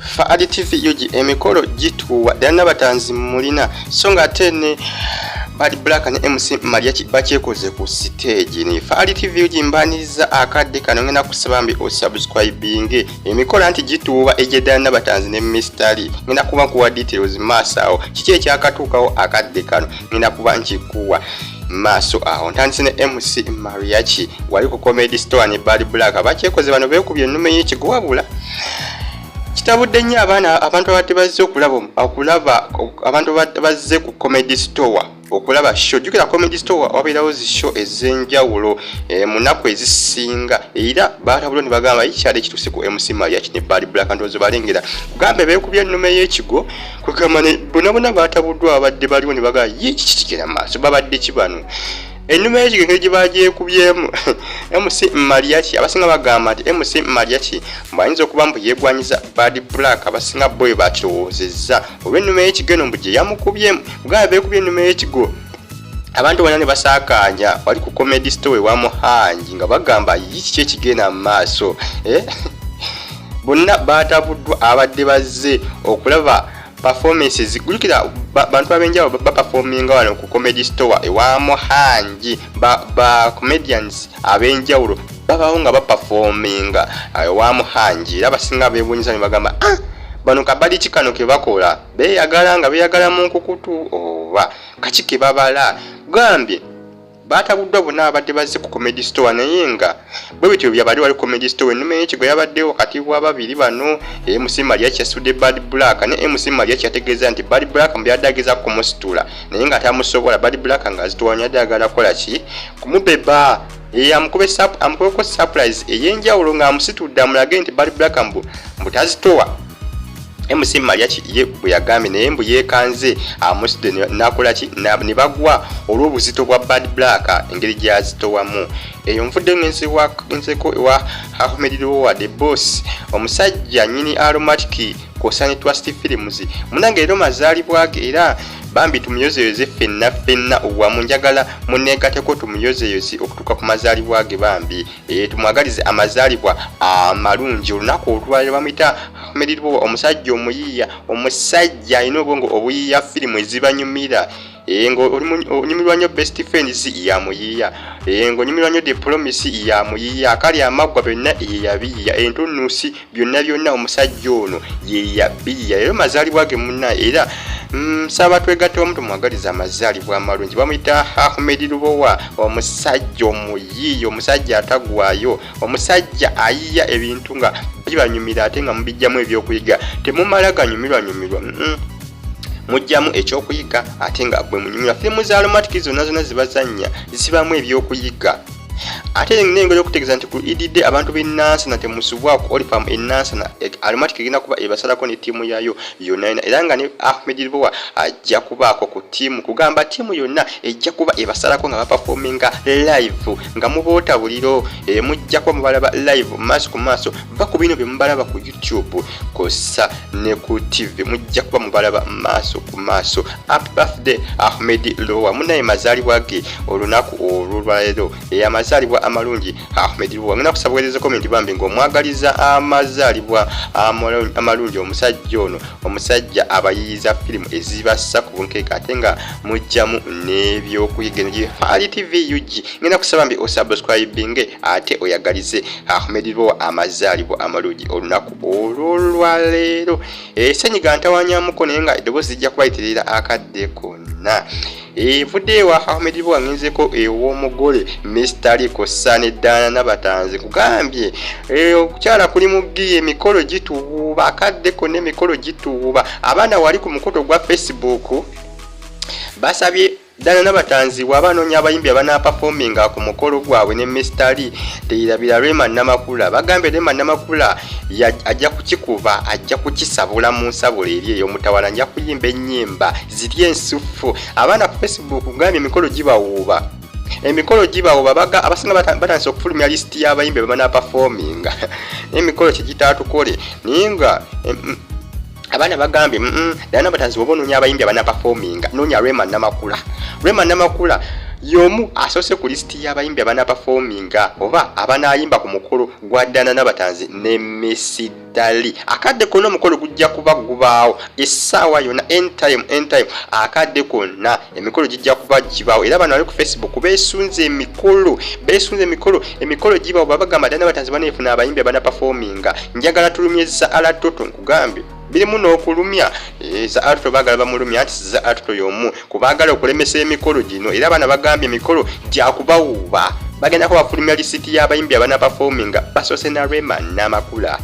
fa additive yuji emikolo gituwa dana Nabatanzi mulina songa tene Bad Black ne MC Maria bakyekoze ku stage ni fa additive yuji mbaniza akadde kano ngena kusabambi o subscribing emikolo anti gituwa eje dana Nabatanzi ne mystery ngena kuba kuwa details masawo kiki ekyakatuukawo akadde kano ngena kuba nkikuwa maso aho ntandise ne MC Mariachi wali ku comedy store ne Bad Black bakyekoze bano bekubye ennume y'ekigo wabula kitabudde nnyo abantu abadde bazze okulaba abantu bazze ku comedy store okulaba show jukira comedy store wabeerawo zi show ez'enjawulo munaku ezisinga era batabuloni bagamba ikyali kituse ku MC Mariachi ne Bad Black ndozo balengera kugambe bekubye ennume y'ekigo kugamba ne bonabona batabuddwa abadde baliwo ne bagamba yikitikira maaso babadde kibano ennume y'ekigo ngeri gyekubyemu MC Mariachi abasinga bagamba nti MC Mariachi bayinza okuba mbu yeegwanyiza Bad Black abasinga boy bakirowoozezza olw'ennume y'ekigo eno mbu gye yamukubyemu kugambe bekubye ennume y'ekigo abantu bonna ne basaakanya wali ku comedy store wa Muhanji nga bagamba yiki ekigenda mu maaso bonna batabuddwa abadde bazze okulaba performances gulukira bantu abenjawulo performinga wano ku comedy store ewa Muhanji ba comedians abenjawulo babawo nga performinga ewa Muhanji era basinga beebunyiza ne bagamba bano kabali kikano ke bakola beyagala mu nkukutu oba kaki babala gambye batabuddwa bonna abadde bazze ku comedy store naye nga bwe bityo byabadde wali comedy store ennume y'ekigo yabaddewo kati wa babiri bano MC Mariachi yasudde Bad Black ne MC Mariachi yategeeza nti Bad Black mbyaddagiza kumusitula naye nga tamusobola Bad Black nga azitwanya ddagala kola ki kumubeba amukubeko surprise ey'enjawulo nga amusitudde amulage nti Bad Black mbutazitowa MC Mariachi ye bwe yagambye naye mbu yeekanze amuside nakola ki ne bagwa olw'obuzito bwa Bad Black engeri gyazitowamu eyo nfudde nseko ewa Ahmed the boss omusajja nyini aromatic kosani Twist Films munange ero mazaalibwa ge era bambi tumuyozeyoze fenna owamu njagala muneegateko tumuyozeyozi okutuuka ku mazaalibwa ge bambi tumwagalize amazaalibwa amalungi olunaku olwaliro bamuyita Ahmed omusajja omuyiiya omusajja alina obwongo obuyiiya firimu ezibanyumira ngo onyumirwa nnyo Best Friends ya muyiiya ngo onyumirwa nnyo The Promise ya muyiiya akali amaggwa byonna ye yabiyiiya entunuusi byonna omusajja ono ye yabiyiiya rero mazaalibwa ge munna era saba twegatte omuntu mwagaliza amazaalibwa amalungi bamuyita Ahmed Lubowa omusajja omuyiiya omusajja atagwayo omusajja ayiiya ebintu nga bibanyumira ate nga mubijjamu ebyokuyiga temumala ganyumirwa mujjamu ekyokuyiga ate nga bwe munyumira firimu za aromatic zonna zibazannya zibamu ebyokuyiga ate n'engeri y'okutegeeza nti ku ididde abantu b'ennansana temusubwako olipam ennansana aromatic egenda kuba ebasalako ne ttiimu yayo yonna era nga ne Ahmed Lubowa ajja kubaako ku ttiimu kugamba ttiimu yonna ejja kuba ebasalako nga baperforminga live nga muboota buliro mujja kuba mubalaba live maaso ku maaso va ku bino bye mubalaba ku YouTube kosa ne ku TV mujja kuba mubalaba maaso ku maaso. Happy birthday Ahmed Lubowa munaye mazaalibwa ge olunaku olwaleero amazaalibwa amalungi Ahmed Lubowa ngena kusabweleza comment bambi ng'omwagaliza amazaalibwa amalungi omusajja ono omusajja abayiiza firimu ezibassa ku bunkeeka ate nga mujjamu n'ebyokuyiga eno Fali TV UG ngena kusaba mbi osubscribinge ate oyagalize Ahmed Lubowa amazaalibwa amalungi olunaku olwaleero senyiga ntawanyamuko naye nga eddoboozi lijja kubayiterera akadde konna vudde wa Ahmed Lubowa ngenzeko ew'omugole mystery kosane dana Nabatanzi kugambye okukyala kuli mugiye emikolo gituuba akadde konna emikolo gituuba abaana wali ku mukoto gwa Facebook basabye dana Nabatanzi wabanoonya abayimbi abanaaperforminga ku mukolo gwabwe ne mystery teyirabira Rema Namakula bagambye Rema Namakula ajja kukikuba ajja kukisabula mu nsabula eri ey'omutawala nja kuyimba ennyimba ziri ensufu abaana ku Facebook ngambye emikolo gibawuuba baga abasinga batandise okufulumya listi y'abayimbi abanaaperforminga emikolo kyegitatukole naye nga abana bagambye dana Nabatanzi wobononya abayimbi abana performinga nonya Rema Namakula yomu asose ku list y'abayimbi abana performinga oba abanayimba ku mukolo gwa Dana Nabatanzi ne Mesidali. Akadde kono mukolo gujja kuba gubaawo essaawa yonna anytime akadde konna emikolo gijja kuba gibaawo era bano bali ku Facebook beesunze emikolo gibaawo babagamba Dana Nabatanzi baneefuna abayimbi abana performinga. Njagala tulumyeza alatoto nkugambye birimu n'okulumya za atuto bagala bamulumya ati za atuto yomu kubagala okulemesa emikolo gino era bana bagambye emikolo gya kubawuba bagenda ko bafulumya lisiti y'abayimbi abana performinga basose na Rema n'amakula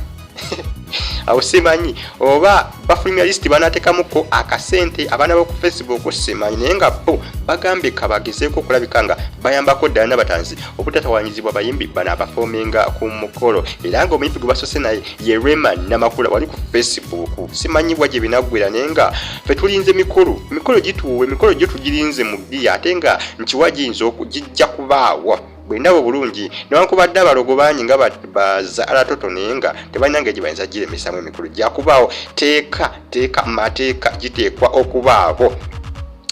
awo simanyi oba bafulumya lisiti banatekamuko akasente abana bo ku Facebook simanyi naye nga bo bagambye kabagezeeko okulabika nga bayambako Dana Nabatanzi obutatawanyizibwa bayimbi bana performinga ku mukolo era nga omuyimbi gwe basose naye ye Rema n'amakula wali ku Facebook simanyi bwaje binagwera naye nga fe tulinze emikolo gituwe emikolo gyo tugirinze mu ddi ate nga nkiwajinza okujijja kubaawo bwendabo bulungi newankubadde abalogo bangi nga baza alatoto naye nga tebalina gye bayinza giremesamu emikolo gyakubaawo teeka mateeka giteekwa okubaawo.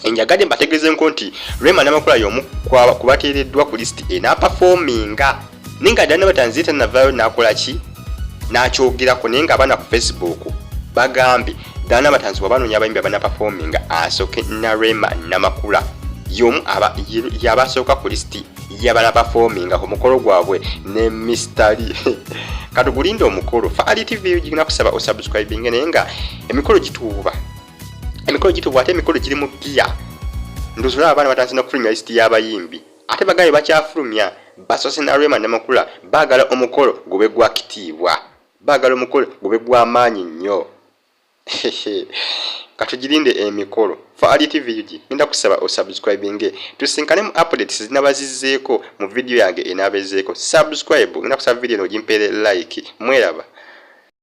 Enjagadde mbategeeze nti Rema n'amakula y'omu kubateereddwa ku lisiti enaaperforminga naye nga Dana Nabatanzi tanavaayo n'akola ki n'akyogerako naye nga abaana ku Facebook bagambye Dana Nabatanzi wabanoonya abayimbi abana performinga asooke na Rema n'amakula yomu yabasooka ku lisiti y'abana performinga ku mukolo gwabwe ne Mistali. Katugulinde omukolo Faali TV gigina kusaba osubscribing naye nga emikolo gituuba ate emikolo giri mu gear ndozula abaana batanzi na kufulumya lisiti y'abayimbi ate bagaye bakyafulumya basose na Rema n'amakula bagala omukolo gube gwa kitiibwa bagala omukolo gube gwa maanyi nnyo. Katugirinde emikolo Faali TV genda kusaba osubscribing tusinkane mu updates zinabazizzeeko mu video yange enaabezeeko subscribe ngenda kusaba video eno gimpeere like mweraba.